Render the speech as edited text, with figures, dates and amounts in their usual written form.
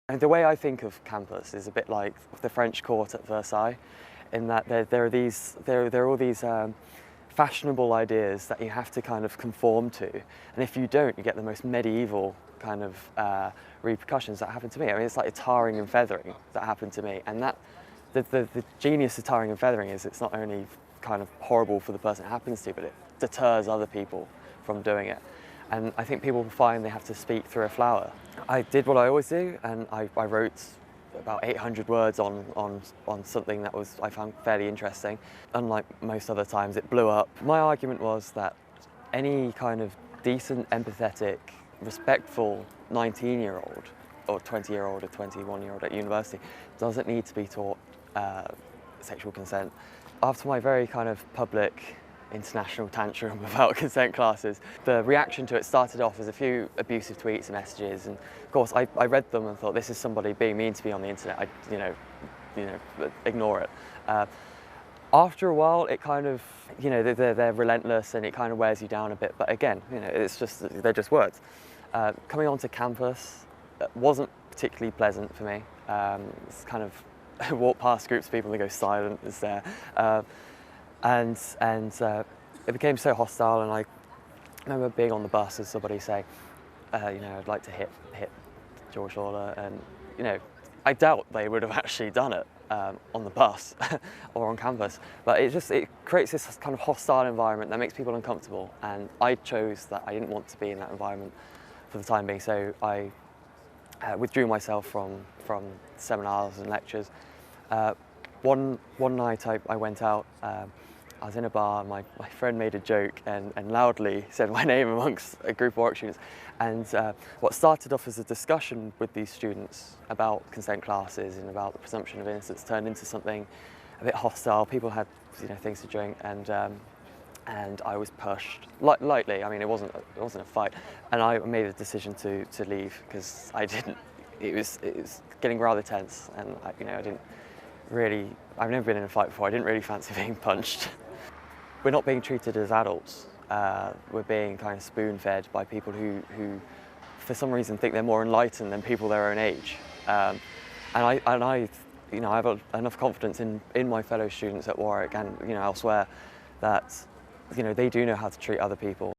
And the way I think of campus is a bit like the French court at Versailles, in that there are all these fashionable ideas that you have to kind of conform to, and if you don't, you get the most medieval kind of repercussions that happen to me. I mean, it's like a tarring and feathering that happened to me, and that the genius of tarring and feathering is it's not only kind of horrible for the person it happens to, but it deters other people from doing it. And I think people find they have to speak through a flower. I did what I always do, and I wrote about 800 words on something that I found fairly interesting. Unlike most other times, it blew up. My argument was that any kind of decent, empathetic, respectful 19-year-old or 20-year-old or 21-year-old at university doesn't need to be taught sexual consent. After my very kind of public international tantrum about consent classes, the reaction to it started off as a few abusive tweets and messages, and of course I read them and thought, this is somebody being mean to me on the internet. Ignore it. After a while, it kind of, they're relentless and it kind of wears you down a bit. But again, they're just words. Coming onto campus wasn't particularly pleasant for me. It's kind of I walk past groups of people and they go silent as there. And it became so hostile, and I remember being on the bus and somebody saying, I'd like to hit George Lawlor, and I doubt they would have actually done it on the bus or on campus, but it creates this kind of hostile environment that makes people uncomfortable, and I chose that I didn't want to be in that environment for the time being, so I withdrew myself from seminars and lectures. One night I went out. I was in a bar, and my friend made a joke and loudly said my name amongst a group of Warwick students. And what started off as a discussion with these students about consent classes and about the presumption of innocence turned into something a bit hostile. People had things to drink, and I was pushed lightly. I mean, it wasn't a fight, and I made a decision to leave because I didn't. It was getting rather tense, and I didn't really. I've never been in a fight before. I didn't really fancy being punched. We're not being treated as adults. We're being kind of spoon-fed by people who, for some reason, think they're more enlightened than people their own age. And I have enough confidence in my fellow students at Warwick and elsewhere that they do know how to treat other people.